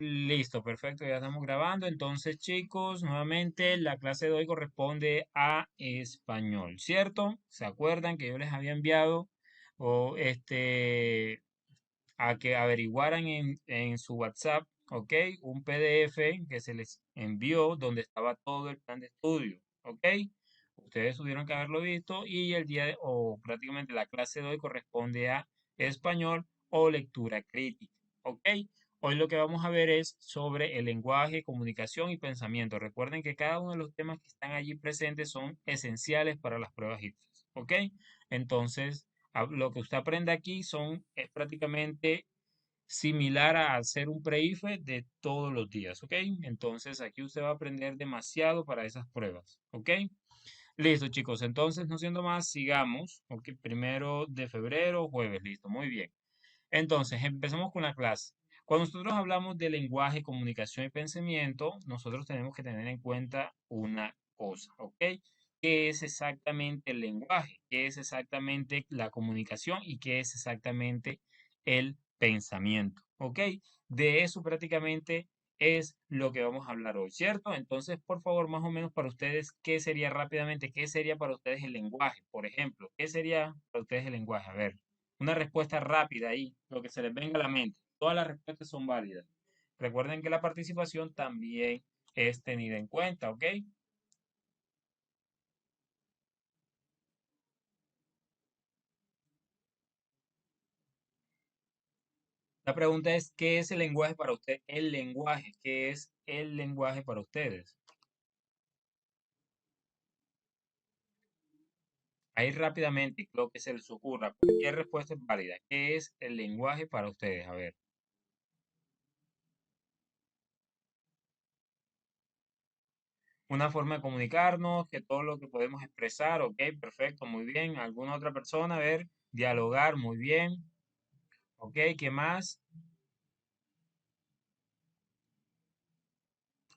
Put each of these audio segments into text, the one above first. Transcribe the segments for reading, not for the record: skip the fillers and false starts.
Listo, perfecto, ya estamos grabando. Entonces, chicos, nuevamente la clase de hoy corresponde a español, ¿cierto? ¿Se acuerdan que yo les había enviado o a que averiguaran en su WhatsApp, ¿ok? Un PDF que se les envió donde estaba todo el plan de estudio, ¿ok? Ustedes tuvieron que haberlo visto y o prácticamente la clase de hoy corresponde a español o lectura crítica, ¿ok? Hoy lo que vamos a ver es sobre el lenguaje, comunicación y pensamiento. Recuerden que cada uno de los temas que están allí presentes son esenciales para las pruebas ITFES, ¿ok? Entonces, lo que usted aprende aquí es prácticamente similar a hacer un pre-IFE de todos los días, ¿ok? Entonces, aquí usted va a aprender demasiado para esas pruebas, ¿ok? Listo, chicos. Entonces, no siendo más, sigamos, ¿ok? Primero de febrero, jueves, listo, muy bien. Entonces, empezamos con la clase. Cuando nosotros hablamos de lenguaje, comunicación y pensamiento, nosotros tenemos que tener en cuenta una cosa, ¿ok? ¿Qué es exactamente el lenguaje? ¿Qué es exactamente la comunicación? ¿Y qué es exactamente el pensamiento? ¿Ok? De eso prácticamente es lo que vamos a hablar hoy, ¿cierto? Entonces, por favor, más o menos para ustedes, ¿qué sería rápidamente? ¿Qué sería para ustedes el lenguaje? Por ejemplo, ¿qué sería para ustedes el lenguaje? A ver. Una respuesta rápida ahí, lo que se les venga a la mente. Todas las respuestas son válidas. Recuerden que la participación también es tenida en cuenta, ¿ok? La pregunta es, ¿qué es el lenguaje para usted? El lenguaje, ¿qué es el lenguaje para ustedes? Ahí rápidamente, lo que se les ocurra, cualquier respuesta es válida. ¿Qué es el lenguaje para ustedes? A ver, una forma de comunicarnos, que todo lo que podemos expresar, ok, perfecto, muy bien. ¿Alguna otra persona? A ver, dialogar, muy bien. Ok, ¿qué más?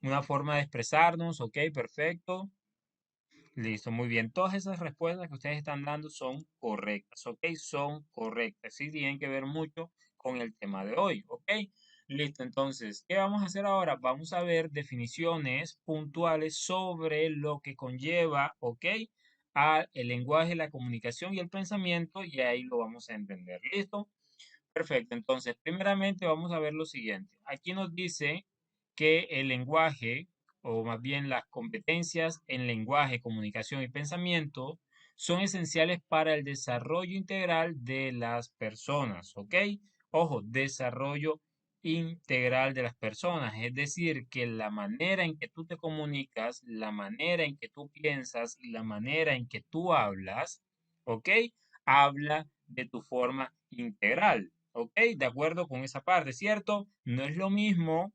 Una forma de expresarnos, ok, perfecto. Listo, muy bien. Todas esas respuestas que ustedes están dando son correctas, ok, son correctas. Sí, tienen que ver mucho con el tema de hoy, ok. Listo, entonces, ¿qué vamos a hacer ahora? Vamos a ver definiciones puntuales sobre lo que conlleva, ok, al el lenguaje, la comunicación y el pensamiento, y ahí lo vamos a entender. ¿Listo? Perfecto, entonces, primeramente vamos a ver lo siguiente. Aquí nos dice que el lenguaje, o más bien las competencias en lenguaje, comunicación y pensamiento, son esenciales para el desarrollo integral de las personas, ¿ok? Ojo, desarrollo integral de las personas, es decir, que la manera en que tú te comunicas, la manera en que tú piensas y la manera en que tú hablas, ¿ok? Habla de tu forma integral. ¿Ok? De acuerdo con esa parte, ¿cierto? No es lo mismo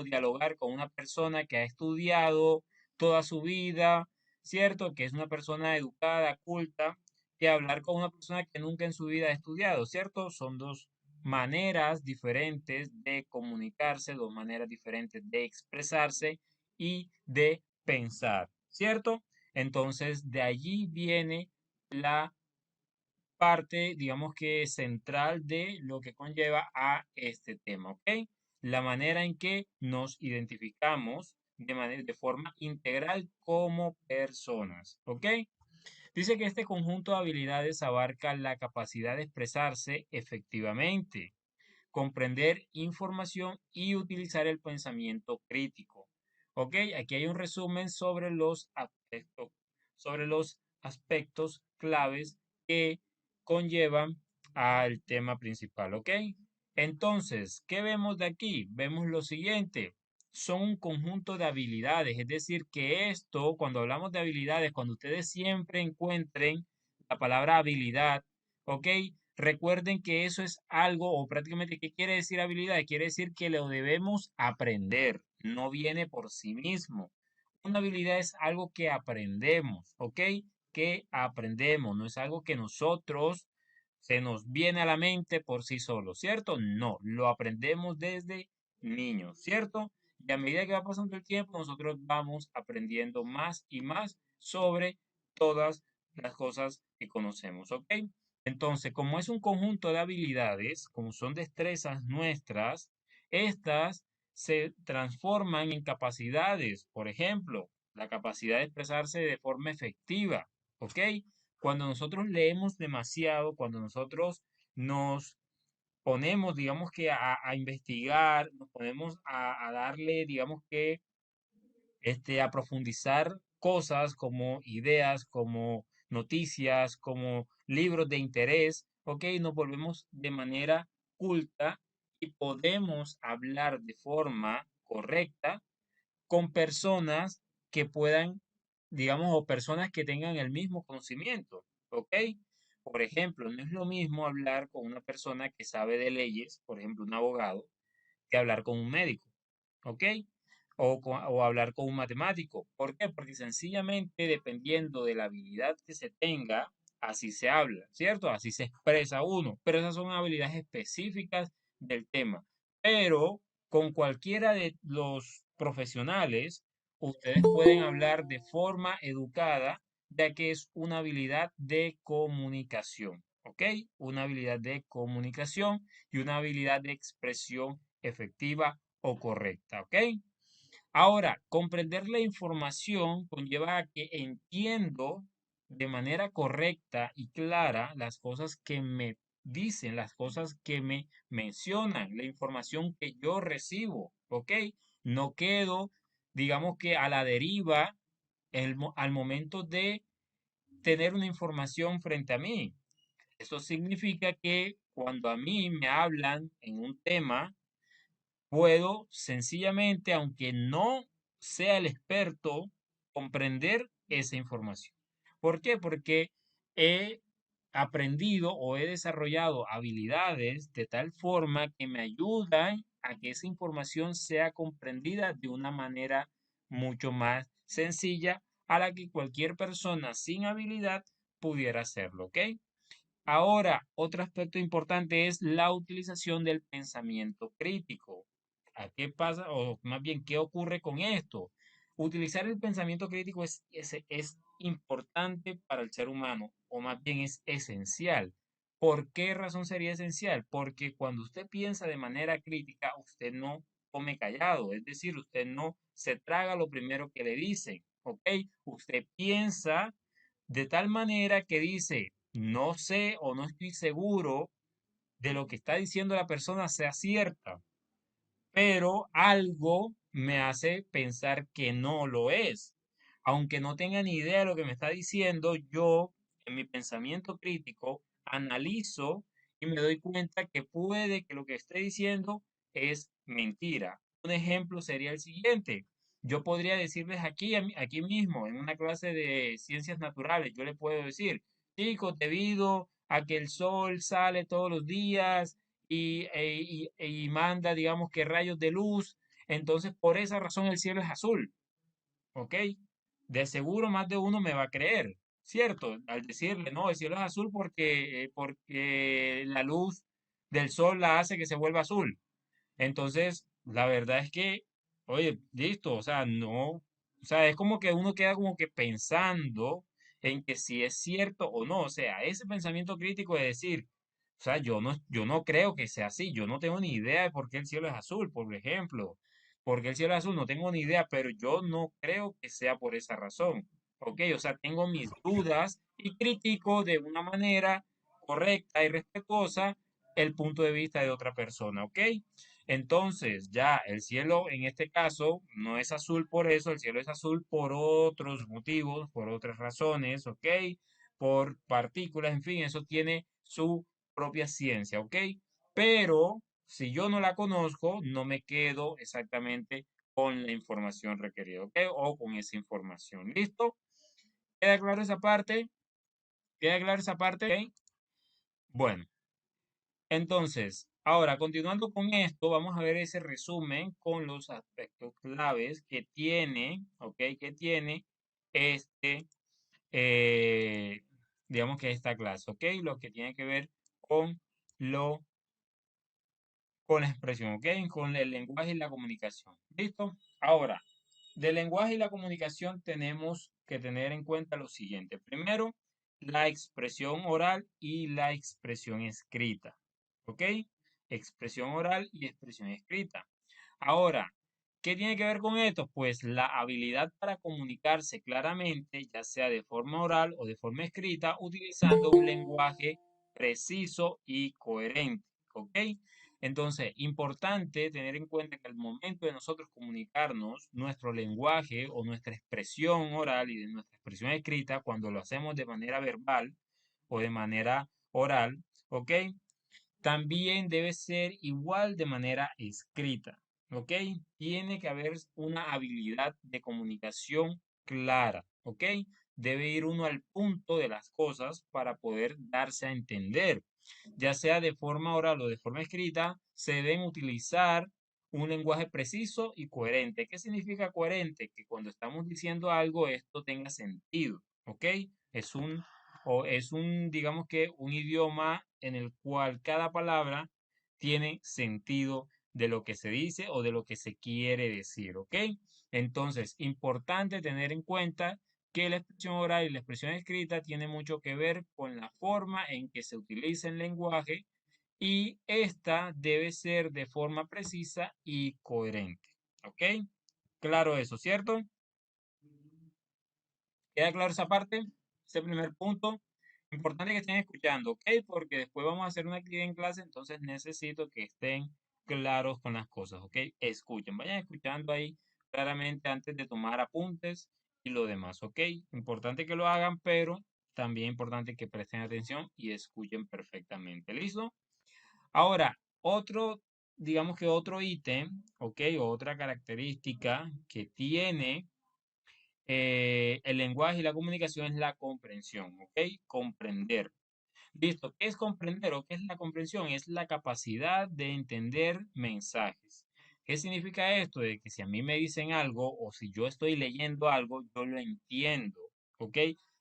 dialogar con una persona que ha estudiado toda su vida, ¿cierto? Que es una persona educada, culta, que hablar con una persona que nunca en su vida ha estudiado, ¿cierto? Son dos maneras diferentes de comunicarse, dos maneras diferentes de expresarse y de pensar, ¿cierto? Entonces, de allí viene la parte, digamos que central de lo que conlleva a este tema, ¿ok? La manera en que nos identificamos de forma integral como personas, ¿ok? Dice que este conjunto de habilidades abarca la capacidad de expresarse efectivamente, comprender información y utilizar el pensamiento crítico. ¿Ok? Aquí hay un resumen sobre los aspectos claves que conllevan al tema principal. ¿Ok? Entonces, ¿qué vemos de aquí? Vemos lo siguiente. Son un conjunto de habilidades, es decir, que esto, cuando hablamos de habilidades, cuando ustedes siempre encuentren la palabra habilidad, ¿ok? Recuerden que eso es algo, o prácticamente, ¿qué quiere decir habilidad? Quiere decir que lo debemos aprender, no viene por sí mismo. Una habilidad es algo que aprendemos, ¿ok? Que aprendemos, no es algo que nosotros se nos viene a la mente por sí solo, ¿cierto? No, lo aprendemos desde niños, ¿cierto? Y a medida que va pasando el tiempo, nosotros vamos aprendiendo más y más sobre todas las cosas que conocemos, ¿ok? Entonces, como es un conjunto de habilidades, como son destrezas nuestras, estas se transforman en capacidades. Por ejemplo, la capacidad de expresarse de forma efectiva, ¿ok? Cuando nosotros leemos demasiado, cuando nosotros nos ponemos, digamos que a investigar, nos ponemos a darle, digamos que, a profundizar cosas como ideas, como noticias, como libros de interés, ¿ok? Nos volvemos de manera culta y podemos hablar de forma correcta con personas que puedan, digamos, o personas que tengan el mismo conocimiento, ¿ok? Por ejemplo, no es lo mismo hablar con una persona que sabe de leyes, por ejemplo, un abogado, que hablar con un médico, ¿ok? O hablar con un matemático. ¿Por qué? Porque sencillamente dependiendo de la habilidad que se tenga, así se habla, ¿cierto? Así se expresa uno. Pero esas son habilidades específicas del tema. Pero con cualquiera de los profesionales, ustedes pueden hablar de forma educada, ya que es una habilidad de comunicación, ¿ok? Una habilidad de comunicación y una habilidad de expresión efectiva o correcta, ¿ok? Ahora, comprender la información conlleva a que entiendo de manera correcta y clara las cosas que me dicen, las cosas que me mencionan, la información que yo recibo, ¿ok? No quedo, digamos que a la deriva al momento de tener una información frente a mí. Eso significa que cuando a mí me hablan en un tema, puedo sencillamente, aunque no sea el experto, comprender esa información. ¿Por qué? Porque he aprendido o he desarrollado habilidades de tal forma que me ayudan a que esa información sea comprendida de una manera mucho más sencilla a la que cualquier persona sin habilidad pudiera hacerlo, ¿ok? Ahora, otro aspecto importante es la utilización del pensamiento crítico. ¿A qué pasa? O más bien, ¿qué ocurre con esto? Utilizar el pensamiento crítico es importante para el ser humano, o más bien es esencial. ¿Por qué razón sería esencial? Porque cuando usted piensa de manera crítica, usted no come callado, es decir, usted no se traga lo primero que le dicen, ¿ok? Usted piensa de tal manera que dice, no sé o no estoy seguro de lo que está diciendo la persona sea cierta, pero algo me hace pensar que no lo es. Aunque no tenga ni idea de lo que me está diciendo, yo en mi pensamiento crítico analizo y me doy cuenta que puede que lo que esté diciendo es mentira. Un ejemplo sería el siguiente. Yo podría decirles aquí, aquí mismo, en una clase de ciencias naturales, yo le puedo decir, chicos, debido a que el sol sale todos los días y manda, digamos que rayos de luz. Entonces, por esa razón el cielo es azul, ¿ok? De seguro más de uno me va a creer, ¿cierto? Al decirle, no, el cielo es azul porque la luz del sol la hace que se vuelva azul. Entonces, la verdad es que, oye, listo, o sea, no, o sea, es como que uno queda como que pensando en que si es cierto o no, o sea, ese pensamiento crítico de decir, o sea, yo no creo que sea así, yo no tengo ni idea de por qué el cielo es azul, por ejemplo, por qué el cielo es azul, no tengo ni idea, pero yo no creo que sea por esa razón, ¿ok? O sea, tengo mis dudas y critico de una manera correcta y respetuosa el punto de vista de otra persona, ¿ok? Entonces, ya el cielo en este caso no es azul por eso, el cielo es azul por otros motivos, por otras razones, ¿ok? Por partículas, en fin, eso tiene su propia ciencia, ¿ok? Pero si yo no la conozco, no me quedo exactamente con la información requerida, ¿ok? O con esa información. ¿Listo? ¿Queda claro esa parte? ¿Queda claro esa parte? ¿Ok? Bueno. Entonces, ahora, continuando con esto, vamos a ver ese resumen con los aspectos claves que tiene, ¿ok? Que tiene este, eh, digamos que esta clase, ¿ok? Lo que tiene que ver con lo, con la expresión, ¿ok? Con el lenguaje y la comunicación. ¿Listo? Ahora, del lenguaje y la comunicación tenemos que tener en cuenta lo siguiente. Primero, la expresión oral y la expresión escrita. ¿Ok? Expresión oral y expresión escrita. Ahora, ¿qué tiene que ver con esto? Pues la habilidad para comunicarse claramente, ya sea de forma oral o de forma escrita, utilizando un lenguaje preciso y coherente, ¿ok? Entonces, importante tener en cuenta que al momento de nosotros comunicarnos, nuestro lenguaje o nuestra expresión oral y de nuestra expresión escrita, cuando lo hacemos de manera verbal o de manera oral, ¿ok? También debe ser igual de manera escrita, ¿ok? Tiene que haber una habilidad de comunicación clara, ¿ok? Debe ir uno al punto de las cosas para poder darse a entender. Ya sea de forma oral o de forma escrita, se deben utilizar un lenguaje preciso y coherente. ¿Qué significa coherente? Que cuando estamos diciendo algo, esto tenga sentido, ¿ok? Es un digamos que un idioma en el cual cada palabra tiene sentido de lo que se dice o de lo que se quiere decir, ¿ok? Entonces, importante tener en cuenta que la expresión oral y la expresión escrita tiene mucho que ver con la forma en que se utiliza el lenguaje y esta debe ser de forma precisa y coherente, ¿ok? Claro eso, ¿cierto? ¿Queda claro esa parte? Ese primer punto. Importante que estén escuchando, ¿ok? Porque después vamos a hacer una actividad en clase, entonces necesito que estén claros con las cosas, ¿ok? Escuchen, vayan escuchando ahí claramente antes de tomar apuntes y lo demás, ¿ok? Importante que lo hagan, pero también importante que presten atención y escuchen perfectamente. ¿Listo? Ahora, digamos que otro ítem, ¿ok? Otra característica que tiene el lenguaje y la comunicación es la comprensión, ¿ok? Comprender. Listo, ¿qué es comprender o qué es la comprensión? Es la capacidad de entender mensajes. ¿Qué significa esto? De que si a mí me dicen algo o si yo estoy leyendo algo, yo lo entiendo, ¿ok?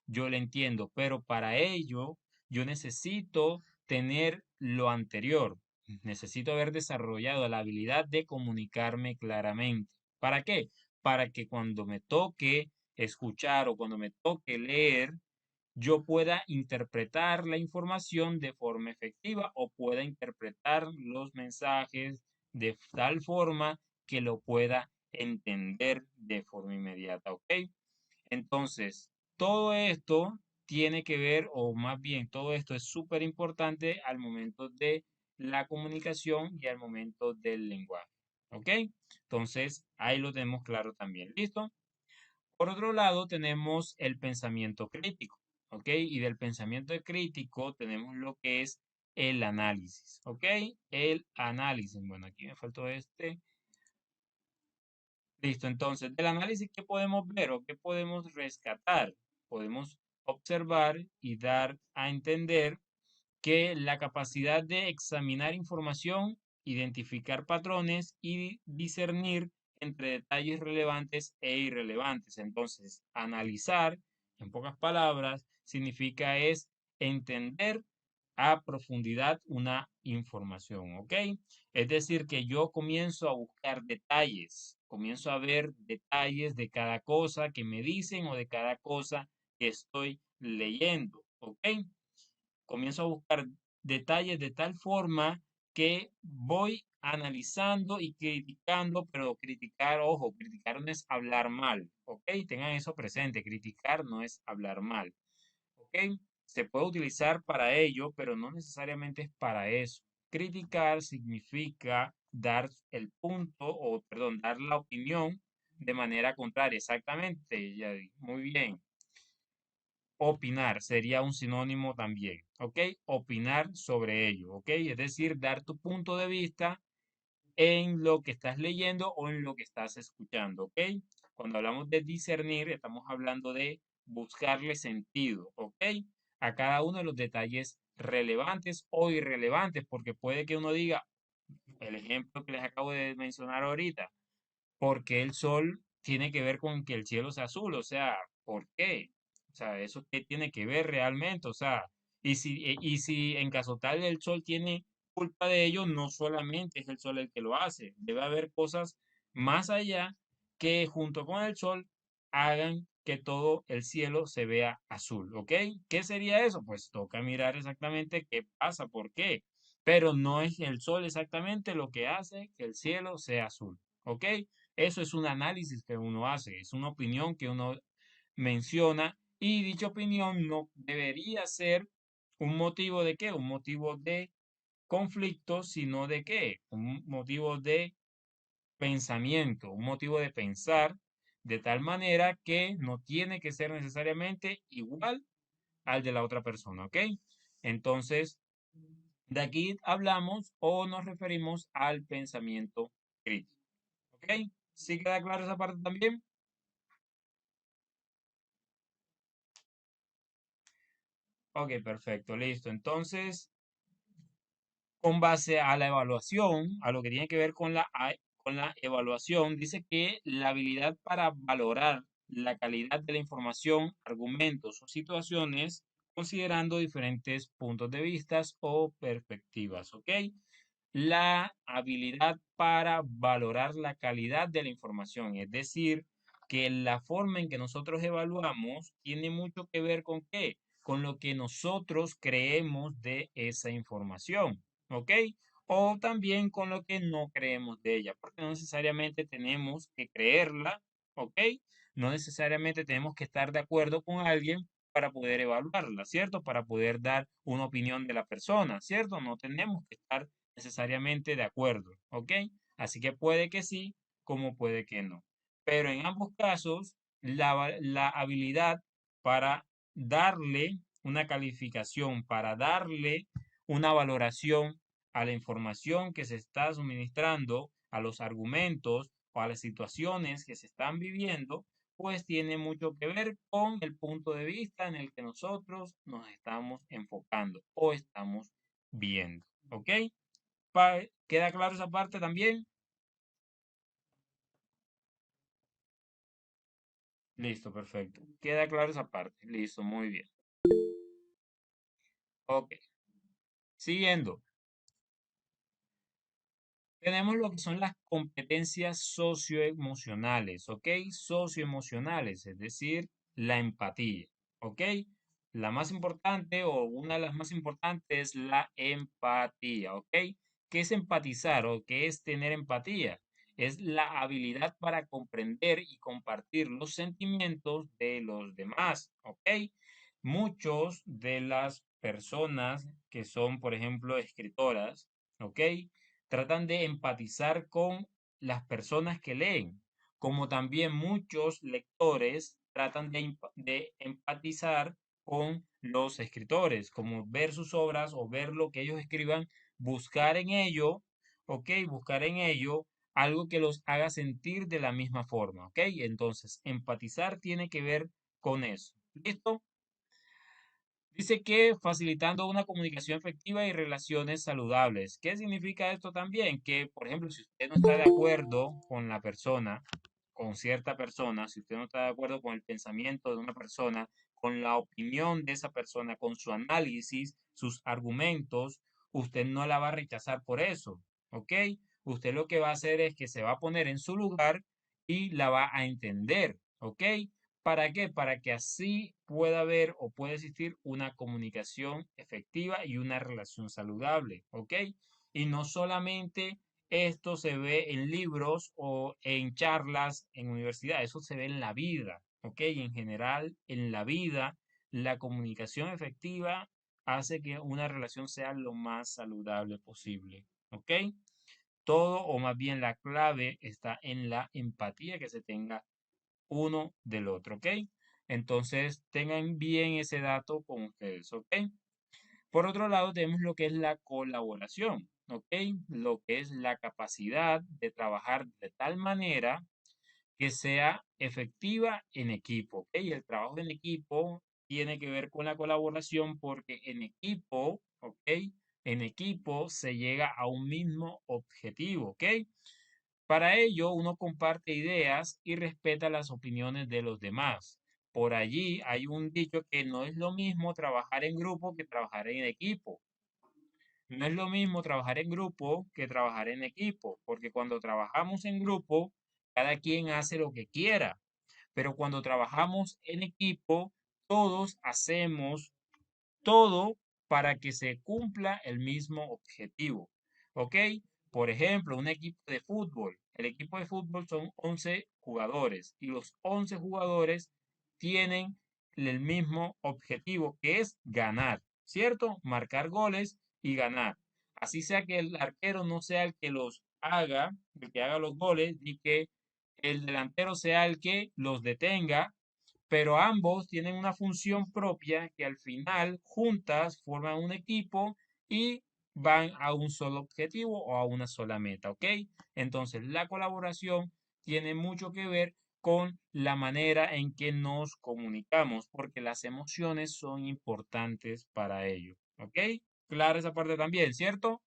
Yo lo entiendo, pero para ello yo necesito tener lo anterior. Necesito haber desarrollado la habilidad de comunicarme claramente. ¿Para qué? Para que cuando me toque escuchar o cuando me toque leer, yo pueda interpretar la información de forma efectiva o pueda interpretar los mensajes de tal forma que lo pueda entender de forma inmediata, ¿ok? Entonces, todo esto tiene que ver, o más bien, todo esto es súper importante al momento de la comunicación y al momento del lenguaje, ¿ok? Entonces, ahí lo tenemos claro también, ¿listo? Por otro lado, tenemos el pensamiento crítico, ¿ok? Y del pensamiento crítico tenemos lo que es el análisis, ¿ok? El análisis. Bueno, aquí me faltó este. Listo, entonces, del análisis, ¿qué podemos ver o qué podemos rescatar? Podemos observar y dar a entender que la capacidad de examinar información, identificar patrones y discernir entre detalles relevantes e irrelevantes. Entonces, analizar, en pocas palabras, significa es entender a profundidad una información, ¿ok? Es decir, que yo comienzo a buscar detalles, comienzo a ver detalles de cada cosa que me dicen o de cada cosa que estoy leyendo, ¿ok? Comienzo a buscar detalles de tal forma que voy analizando y criticando, pero criticar, ojo, criticar no es hablar mal, ¿ok? Tengan eso presente, criticar no es hablar mal, ¿ok? Se puede utilizar para ello, pero no necesariamente es para eso. Criticar significa dar el punto, o perdón, dar la opinión de manera contraria, exactamente, Yadi, muy bien. Opinar sería un sinónimo también, ¿ok? Opinar sobre ello, ¿ok? Es decir, dar tu punto de vista en lo que estás leyendo o en lo que estás escuchando, ¿ok? Cuando hablamos de discernir, estamos hablando de buscarle sentido, ¿ok? A cada uno de los detalles relevantes o irrelevantes, porque puede que uno diga, el ejemplo que les acabo de mencionar ahorita, porque el sol tiene que ver con que el cielo sea azul, o sea, ¿por qué? O sea, ¿eso qué tiene que ver realmente? O sea, y si en caso tal el sol tiene culpa de ello, no solamente es el sol el que lo hace, debe haber cosas más allá que junto con el sol hagan que todo el cielo se vea azul, ¿ok? ¿Qué sería eso? Pues toca mirar exactamente qué pasa, por qué, pero no es el sol exactamente lo que hace que el cielo sea azul. ¿ok? Eso es un análisis que uno hace, es una opinión que uno menciona y dicha opinión no debería ser un motivo de qué, un motivo de conflicto, sino de qué, un motivo de pensamiento, un motivo de pensar de tal manera que no tiene que ser necesariamente igual al de la otra persona, ¿ok? Entonces, de aquí hablamos o nos referimos al pensamiento crítico, ¿ok? ¿Sí queda claro esa parte también? Ok, perfecto, listo. Entonces, con base a la evaluación, a lo que tiene que ver con la evaluación, dice que la habilidad para valorar la calidad de la información, argumentos o situaciones, considerando diferentes puntos de vista o perspectivas, ¿ok? La habilidad para valorar la calidad de la información, es decir, que la forma en que nosotros evaluamos tiene mucho que ver con qué, con lo que nosotros creemos de esa información, ¿ok? O también con lo que no creemos de ella, porque no necesariamente tenemos que creerla, ¿ok? No necesariamente tenemos que estar de acuerdo con alguien para poder evaluarla, ¿cierto? Para poder dar una opinión de la persona, ¿cierto? No tenemos que estar necesariamente de acuerdo, ¿ok? Así que puede que sí, como puede que no. Pero en ambos casos, la habilidad para darle una calificación, para darle una valoración a la información que se está suministrando, a los argumentos o a las situaciones que se están viviendo, pues tiene mucho que ver con el punto de vista en el que nosotros nos estamos enfocando o estamos viendo. ¿Ok? ¿Queda claro esa parte también? Listo, perfecto. Queda claro esa parte. Listo, muy bien. Ok. Siguiendo. Tenemos lo que son las competencias socioemocionales, ¿ok? Socioemocionales, es decir, la empatía, ¿ok? La más importante o una de las más importantes es la empatía, ¿ok? ¿Qué es empatizar o qué es tener empatía? Es la habilidad para comprender y compartir los sentimientos de los demás, ¿ok? Muchos de las personas que son, por ejemplo, escritoras, ¿ok? Tratan de empatizar con las personas que leen, como también muchos lectores tratan de empatizar con los escritores, como ver sus obras o ver lo que ellos escriban, buscar en ello, ¿ok? Buscar en ello algo que los haga sentir de la misma forma, ¿ok? Entonces, empatizar tiene que ver con eso. ¿Listo? Dice que facilitando una comunicación efectiva y relaciones saludables. ¿Qué significa esto también? Que, por ejemplo, si usted no está de acuerdo con la persona, con cierta persona, si usted no está de acuerdo con el pensamiento de una persona, con la opinión de esa persona, con su análisis, sus argumentos, usted no la va a rechazar por eso, ¿ok? Usted lo que va a hacer es que se va a poner en su lugar y la va a entender, ¿ok? ¿Para qué? Para que así pueda haber o pueda existir una comunicación efectiva y una relación saludable, ¿ok? Y no solamente esto se ve en libros o en charlas en universidad, eso se ve en la vida, ¿ok? Y en general, en la vida, la comunicación efectiva hace que una relación sea lo más saludable posible, ¿ok? Todo o más bien la clave está en la empatía que se tenga uno del otro, ¿ok? Entonces, tengan bien ese dato con ustedes, ¿ok? Por otro lado, tenemos lo que es la colaboración, ¿ok? Lo que es la capacidad de trabajar de tal manera que sea efectiva en equipo, ¿ok? El trabajo en equipo tiene que ver con la colaboración porque en equipo, ¿ok? En equipo se llega a un mismo objetivo, ¿ok? Para ello, uno comparte ideas y respeta las opiniones de los demás. Por allí hay un dicho que no es lo mismo trabajar en grupo que trabajar en equipo. No es lo mismo trabajar en grupo que trabajar en equipo, porque cuando trabajamos en grupo, cada quien hace lo que quiera, pero cuando trabajamos en equipo, todos hacemos todo para que se cumpla el mismo objetivo. ¿Ok? Por ejemplo, un equipo de fútbol. El equipo de fútbol son 11 jugadores y los 11 jugadores tienen el mismo objetivo que es ganar, ¿cierto? Marcar goles y ganar. Así sea que el arquero no sea el que los haga, el que haga los goles, y que el delantero sea el que los detenga, pero ambos tienen una función propia que al final juntas forman un equipo y van a un solo objetivo o a una sola meta, ¿ok? Entonces, la colaboración tiene mucho que ver con la manera en que nos comunicamos, porque las emociones son importantes para ello, ¿ok? Clara esa parte también, ¿cierto?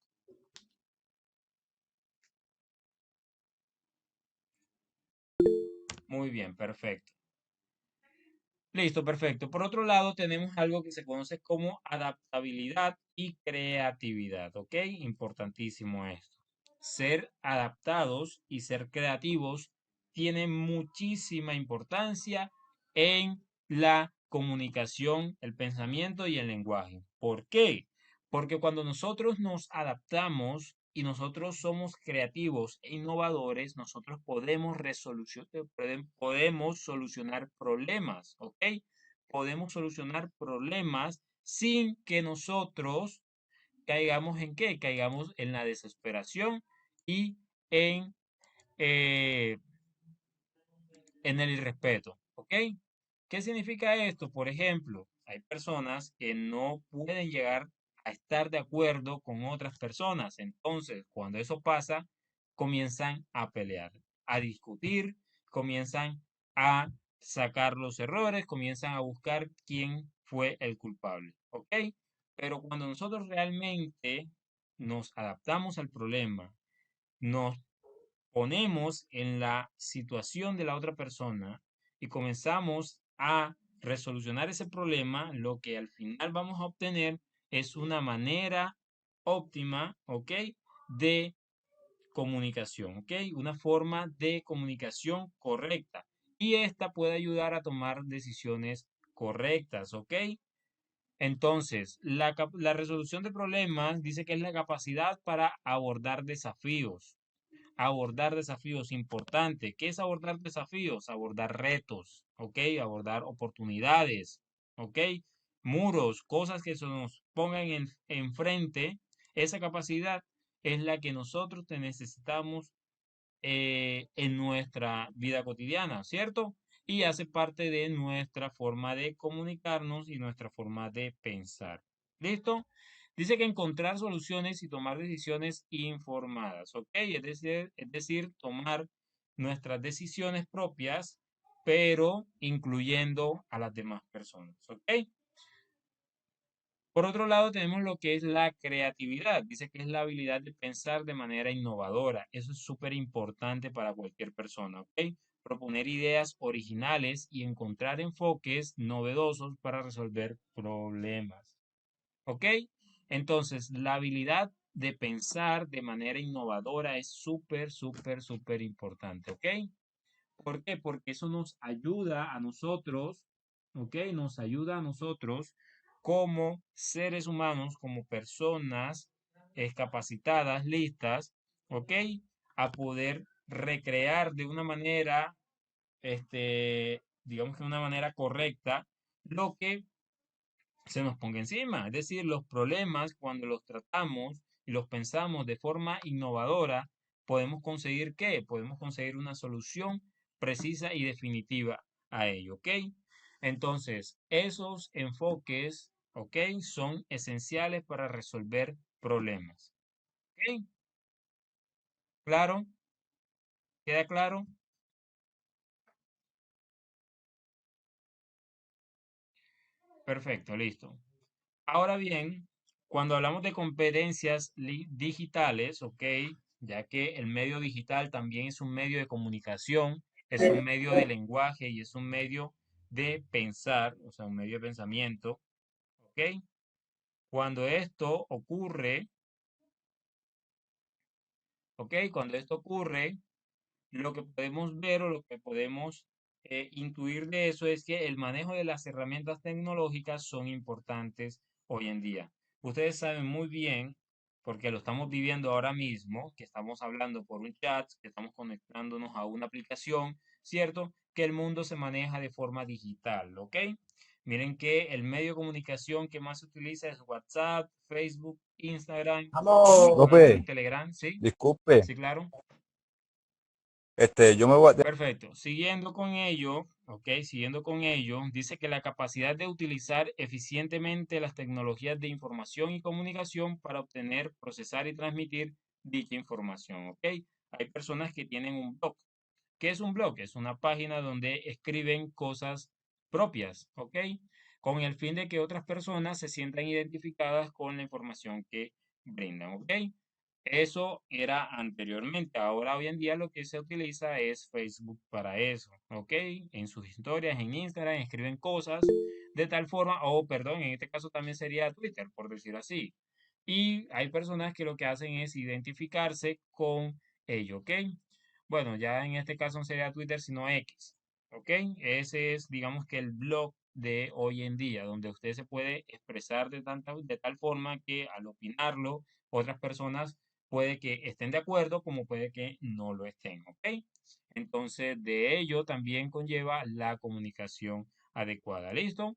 Muy bien, perfecto. Listo, perfecto. Por otro lado, tenemos algo que se conoce como adaptabilidad y creatividad, ¿ok? Importantísimo esto. Ser adaptados y ser creativos tiene muchísima importancia en la comunicación, el pensamiento y el lenguaje. ¿Por qué? Porque cuando nosotros nos adaptamos y nosotros somos creativos e innovadores, nosotros podemos solucionar problemas, ¿ok? Podemos solucionar problemas sin que nosotros caigamos en qué? Caigamos en la desesperación y en, eh, en el irrespeto, ¿ok? ¿Qué significa esto? Por ejemplo, hay personas que no pueden llegar a estar de acuerdo con otras personas. Entonces, cuando eso pasa, comienzan a pelear, a discutir, comienzan a sacar los errores, comienzan a buscar quién fue el culpable, ¿ok? Pero cuando nosotros realmente nos adaptamos al problema, nos ponemos en la situación de la otra persona y comenzamos a resolucionar ese problema, lo que al final vamos a obtener es una manera óptima, ¿ok? De comunicación, ¿ok? Una forma de comunicación correcta. Y esta puede ayudar a tomar decisiones correctas, ¿ok? Entonces, la resolución de problemas dice que es la capacidad para abordar desafíos importantes. ¿Qué es abordar desafíos? Abordar retos, ¿ok? Abordar oportunidades, ¿ok? Muros, cosas que se nos pongan enfrente. Esa capacidad es la que nosotros te necesitamos en nuestra vida cotidiana, ¿cierto? Y hace parte de nuestra forma de comunicarnos y nuestra forma de pensar. ¿Listo? Dice que encontrar soluciones y tomar decisiones informadas, ¿ok? Es decir, tomar nuestras decisiones propias, pero incluyendo a las demás personas, ¿ok? Por otro lado, tenemos lo que es la creatividad. Dice que es la habilidad de pensar de manera innovadora. Eso es súper importante para cualquier persona, ¿ok? Proponer ideas originales y encontrar enfoques novedosos para resolver problemas, ¿ok? Entonces, la habilidad de pensar de manera innovadora es súper, súper, súper importante, ¿ok? ¿Por qué? Porque eso nos ayuda a nosotros, ¿ok? Nos ayuda a nosotros como seres humanos, como personas capacitadas, listas, ¿ok? A poder recrear de una manera, digamos que de una manera correcta, lo que se nos ponga encima. Es decir, los problemas, cuando los tratamos y los pensamos de forma innovadora, podemos conseguir ¿qué? Podemos conseguir una solución precisa y definitiva a ello, ¿ok? Entonces, esos enfoques, ¿ok? Son esenciales para resolver problemas, ¿ok? ¿Claro? ¿Queda claro? Perfecto, listo. Ahora bien, cuando hablamos de competencias digitales, ¿ok? Ya que el medio digital también es un medio de comunicación, es un medio de lenguaje y es un medio de pensar, o sea, un medio de pensamiento, ¿ok? Cuando esto ocurre, ¿ok? Cuando esto ocurre, lo que podemos ver o lo que podemos intuir de eso es que el manejo de las herramientas tecnológicas son importantes hoy en día. Ustedes saben muy bien porque lo estamos viviendo ahora mismo, que estamos hablando por un chat, que estamos conectándonos a una aplicación, ¿cierto? Que el mundo se maneja de forma digital, ¿ok? Miren que el medio de comunicación que más se utiliza es WhatsApp, Facebook, Instagram, ¡Vamos! algunas otras Profe, Telegram, ¿sí? disculpe, Sí, claro. yo me voy a... Perfecto. Siguiendo con ello, ok, siguiendo con ello, dice que la capacidad de utilizar eficientemente las tecnologías de información y comunicación para obtener, procesar y transmitir dicha información, ok. Hay personas que tienen un blog. ¿Qué es un blog? Es una página donde escriben cosas propias, ok, con el fin de que otras personas se sientan identificadas con la información que brindan, ok. Eso era anteriormente. Ahora, hoy en día, lo que se utiliza es Facebook para eso, ¿ok? En sus historias, en Instagram, escriben cosas de tal forma, o perdón, en este caso también sería Twitter, por decir así. Y hay personas que lo que hacen es identificarse con ello, ¿ok? Bueno, ya en este caso no sería Twitter, sino X, ¿ok? Ese es, digamos que el blog de hoy en día, donde usted se puede expresar de tal forma que al opinarlo, otras personas puede que estén de acuerdo como puede que no lo estén, ¿ok? Entonces, de ello también conlleva la comunicación adecuada. ¿Listo?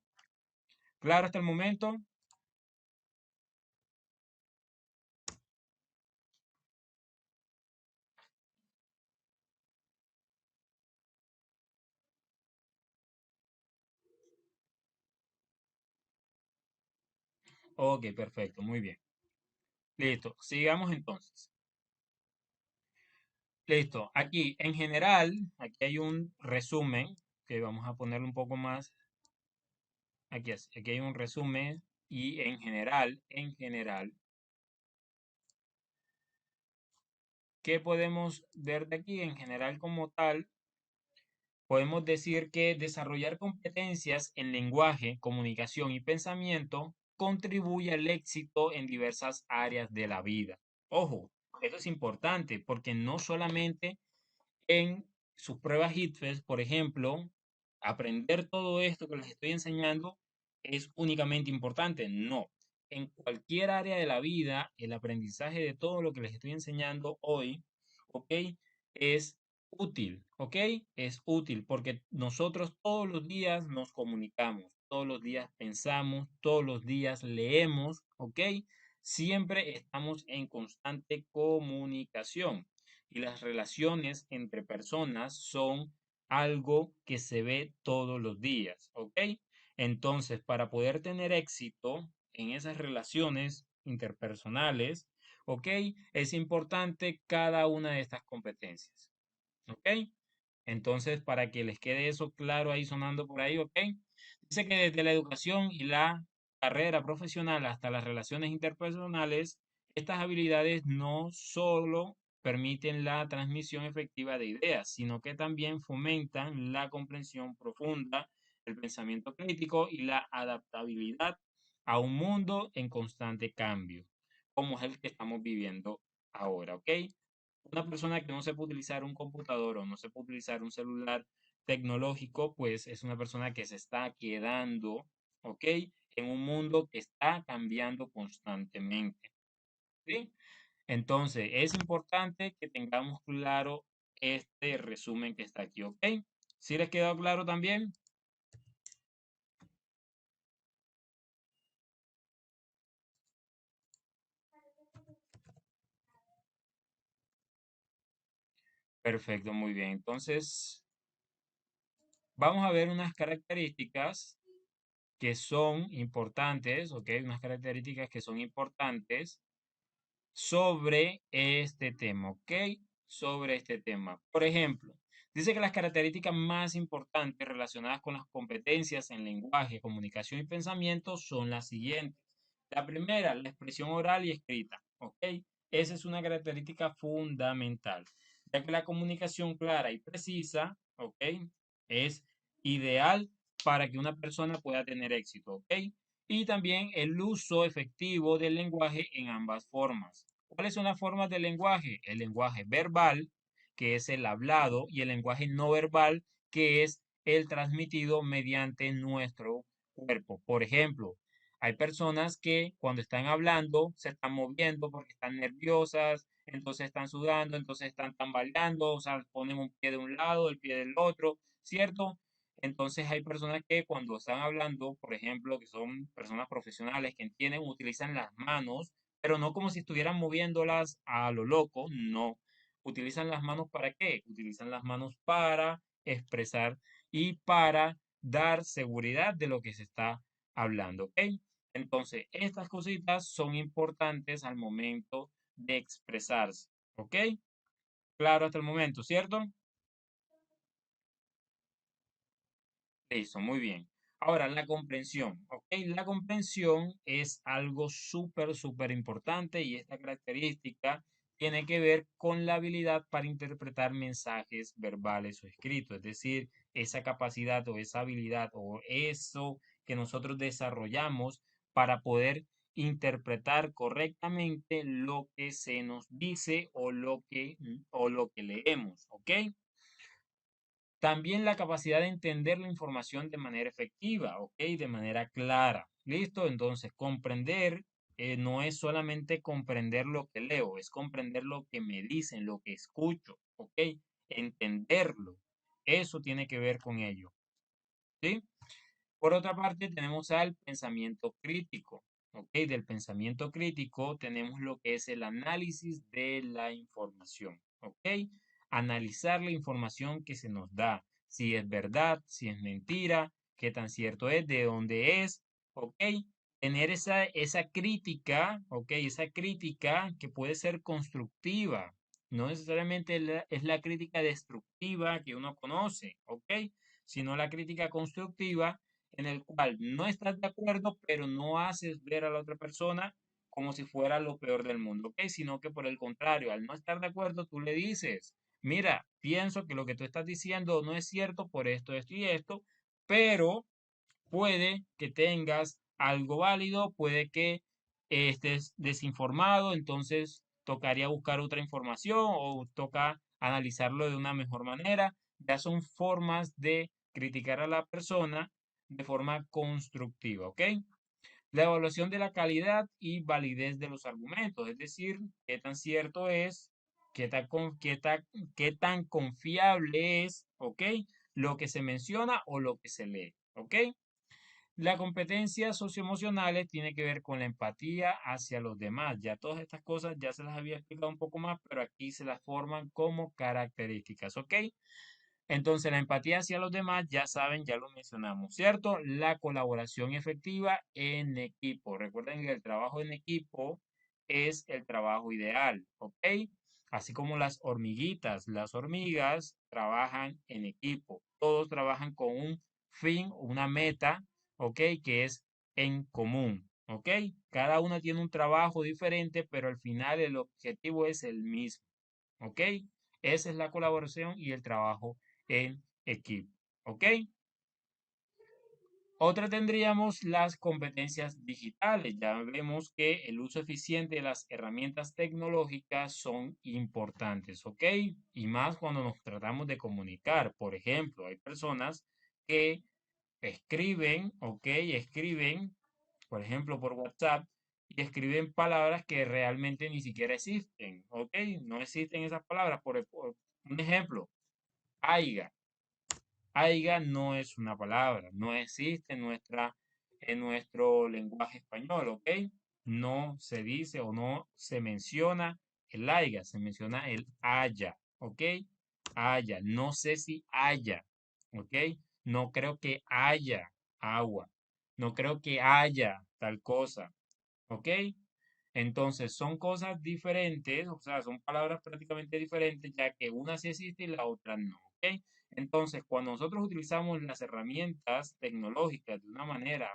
¿Claro hasta el momento? Ok, perfecto, muy bien. Listo, sigamos entonces. Listo, aquí en general, aquí hay un resumen que vamos a ponerlo un poco más. Aquí hay un resumen y en general, ¿qué podemos ver de aquí? En general como tal, podemos decir que desarrollar competencias en lenguaje, comunicación y pensamiento contribuye al éxito en diversas áreas de la vida. Ojo, esto es importante porque no solamente en sus pruebas HITFES, por ejemplo, aprender todo esto que les estoy enseñando es únicamente importante. No. En cualquier área de la vida, el aprendizaje de todo lo que les estoy enseñando hoy, ¿ok? Es útil, ¿ok? Es útil porque nosotros todos los días nos comunicamos, todos los días pensamos, todos los días leemos, ¿ok? Siempre estamos en constante comunicación y las relaciones entre personas son algo que se ve todos los días, ¿ok? Entonces, para poder tener éxito en esas relaciones interpersonales, ¿ok? Es importante cada una de estas competencias, ¿ok? Entonces, para que les quede eso claro ahí sonando por ahí, ¿ok? Dice que desde la educación y la carrera profesional hasta las relaciones interpersonales, estas habilidades no solo permiten la transmisión efectiva de ideas, sino que también fomentan la comprensión profunda, el pensamiento crítico y la adaptabilidad a un mundo en constante cambio, como es el que estamos viviendo ahora, ¿ok? Una persona que no sepa utilizar un computador o no sepa utilizar un celular tecnológico, pues es una persona que se está quedando, ¿ok? En un mundo que está cambiando constantemente, ¿sí? Entonces, es importante que tengamos claro este resumen que está aquí, ¿ok? ¿Sí les quedó claro también? Perfecto, muy bien. Entonces, vamos a ver unas características que son importantes, ¿ok? Unas características que son importantes sobre este tema, ¿ok? Sobre este tema. Por ejemplo, dice que las características más importantes relacionadas con las competencias en lenguaje, comunicación y pensamiento son las siguientes. La primera, la expresión oral y escrita, ¿ok? Esa es una característica fundamental, ya que la comunicación clara y precisa, ¿ok? Es ideal para que una persona pueda tener éxito, ¿ok? Y también el uso efectivo del lenguaje en ambas formas. ¿Cuáles son las formas del lenguaje? El lenguaje verbal, que es el hablado, y el lenguaje no verbal, que es el transmitido mediante nuestro cuerpo. Por ejemplo, Hay personas que cuando están hablando se están moviendo porque están nerviosas, entonces están sudando, entonces están tambaleando, o sea, ponen un pie de un lado, el pie del otro, ¿cierto? Entonces hay personas que cuando están hablando, por ejemplo, que son personas profesionales que entienden, utilizan las manos, pero no como si estuvieran moviéndolas a lo loco, no. ¿Utilizan las manos para qué? Utilizan las manos para expresar y para dar seguridad de lo que se está hablando, ¿ok? Entonces, estas cositas son importantes al momento de expresarse, ¿ok? Claro hasta el momento, ¿cierto? Eso, muy bien. Ahora, la comprensión, ¿ok? La comprensión es algo súper importante y esta característica tiene que ver con la habilidad para interpretar mensajes verbales o escritos, es decir, esa capacidad o esa habilidad o eso que nosotros desarrollamos para poder interpretar correctamente lo que se nos dice o lo que leemos, ¿ok? También la capacidad de entender la información de manera efectiva, ¿ok? De manera clara. ¿Listo? Entonces, comprender no es solamente comprender lo que leo, es comprender lo que me dicen, lo que escucho, ¿ok? Entenderlo. Eso tiene que ver con ello, ¿sí? Por otra parte, tenemos al pensamiento crítico. ¿Ok? Del pensamiento crítico tenemos lo que es el análisis de la información. ¿Ok? Analizar la información que se nos da, si es verdad, si es mentira, qué tan cierto es, de dónde es. ¿Ok? Tener esa crítica, ¿ok? Esa crítica que puede ser constructiva. No necesariamente es la crítica destructiva que uno conoce, ¿ok? Sino la crítica constructiva en el cual no estás de acuerdo, pero no haces ver a la otra persona como si fuera lo peor del mundo, ¿ok? Sino que por el contrario, al no estar de acuerdo, tú le dices, mira, pienso que lo que tú estás diciendo no es cierto por esto y esto, pero puede que tengas algo válido, puede que estés desinformado, entonces tocaría buscar otra información o toca analizarlo de una mejor manera. Ya son formas de criticar a la persona de forma constructiva, ¿ok? La evaluación de la calidad y validez de los argumentos, es decir, qué tan cierto es, qué tan confiable es, ¿ok? Lo que se menciona o lo que se lee, ¿ok? La competencia socioemocionales tiene que ver con la empatía hacia los demás. Ya todas estas cosas ya se las había explicado un poco más, pero aquí se las forman como características, ¿ok? Entonces, la empatía hacia los demás, ya saben, ya lo mencionamos, ¿cierto? La colaboración efectiva en equipo. Recuerden que el trabajo en equipo es el trabajo ideal, ¿ok? Así como las hormiguitas, las hormigas trabajan en equipo. Todos trabajan con un fin, una meta, ¿ok? Que es en común, ¿ok? Cada uno tiene un trabajo diferente, pero al final el objetivo es el mismo, ¿ok? Esa es la colaboración y el trabajo en equipo. ¿Ok? Otra tendríamos las competencias digitales. Ya vemos que el uso eficiente de las herramientas tecnológicas son importantes, ¿ok? Y más cuando nos tratamos de comunicar. Por ejemplo, hay personas que escriben, ¿ok? Escriben, por ejemplo, por WhatsApp y escriben palabras que realmente ni siquiera existen, ¿ok? No existen esas palabras. Por un ejemplo, aiga. Aiga no es una palabra, no existe en nuestro lenguaje español, ¿ok? No se dice o no se menciona el aiga, se menciona el haya, ¿ok? Haya, no sé si haya, ¿ok? No creo que haya agua, no creo que haya tal cosa, ¿ok? Entonces son cosas diferentes, o sea, son palabras prácticamente diferentes, ya que una sí existe y la otra no, ¿ok? Entonces, cuando nosotros utilizamos las herramientas tecnológicas de una manera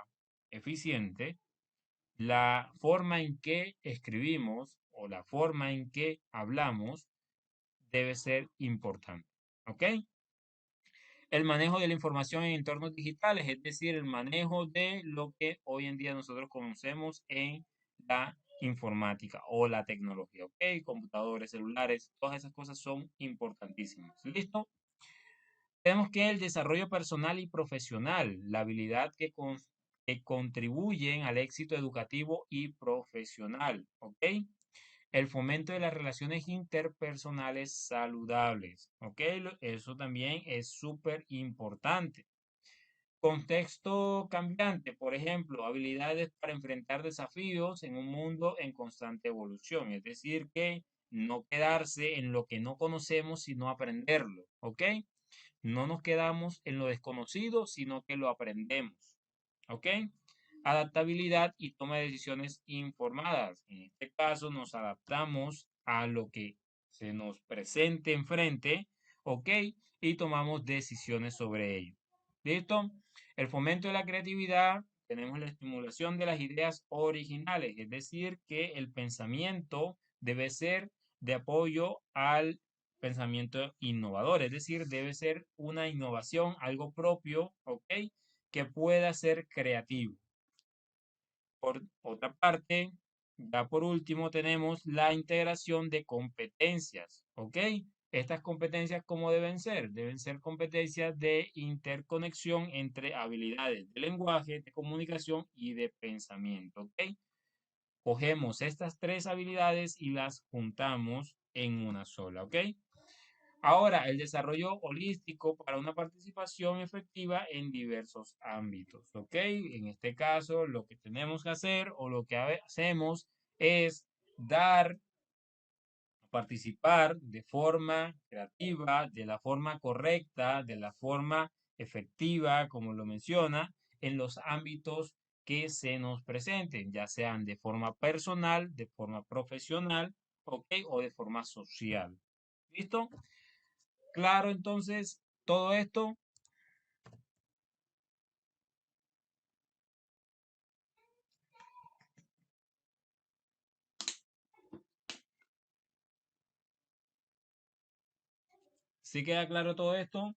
eficiente, la forma en que escribimos o la forma en que hablamos debe ser importante, ¿ok? El manejo de la información en entornos digitales, es decir, el manejo de lo que hoy en día nosotros conocemos en la informática o la tecnología, ¿ok? Computadores, celulares, todas esas cosas son importantísimas. ¿Listo? Tenemos que el desarrollo personal y profesional, la habilidad que contribuyen al éxito educativo y profesional, ¿ok? El fomento de las relaciones interpersonales saludables, ¿ok? Eso también es súper importante. Contexto cambiante, por ejemplo, habilidades para enfrentar desafíos en un mundo en constante evolución, es decir, que no quedarse en lo que no conocemos, sino aprenderlo, ¿ok? No nos quedamos en lo desconocido, sino que lo aprendemos, ¿ok? Adaptabilidad y toma de decisiones informadas. En este caso, nos adaptamos a lo que se nos presente enfrente, ¿ok? Y tomamos decisiones sobre ello. ¿Listo? El fomento de la creatividad, tenemos la estimulación de las ideas originales, es decir, que el pensamiento debe ser de apoyo al pensamiento innovador, es decir, debe ser una innovación, algo propio, ¿ok? Que pueda ser creativo. Por otra parte, ya por último tenemos la integración de competencias, ¿ok? Estas competencias, ¿cómo deben ser? Deben ser competencias de interconexión entre habilidades de lenguaje, de comunicación y de pensamiento, ¿ok? Cogemos estas tres habilidades y las juntamos en una sola, ¿ok? Ahora, el desarrollo holístico para una participación efectiva en diversos ámbitos, ¿ok? En este caso, lo que tenemos que hacer o lo que hacemos es dar, participar de forma creativa, de la forma correcta, de la forma efectiva, como lo menciona, en los ámbitos que se nos presenten, ya sean de forma personal, de forma profesional, ¿ok? O de forma social. ¿Listo? Claro, entonces, todo esto, ¿sí queda claro todo esto?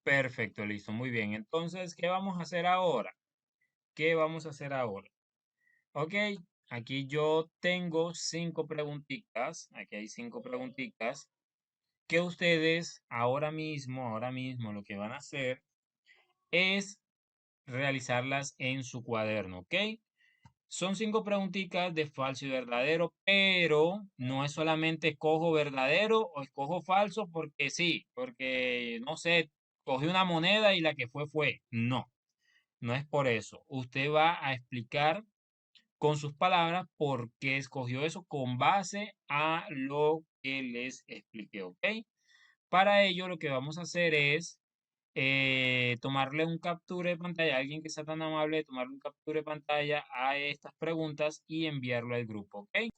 Perfecto, listo, muy bien. Entonces, ¿qué vamos a hacer ahora? ¿Qué vamos a hacer ahora? Ok, aquí yo tengo 5 preguntitas, aquí hay 5 preguntitas que ustedes ahora mismo, lo que van a hacer es realizarlas en su cuaderno, ¿ok? Son 5 preguntitas de falso y verdadero, pero no es solamente escojo verdadero o escojo falso porque sí, porque no sé, cogí una moneda y la que fue. No, no es por eso. Usted va a explicar con sus palabras por qué escogió eso con base a lo que les expliqué, ¿ok? Para ello, lo que vamos a hacer es tomarle un captura de pantalla, a alguien que sea tan amable de tomarle un captura de pantalla a estas preguntas y enviarlo al grupo, ¿ok?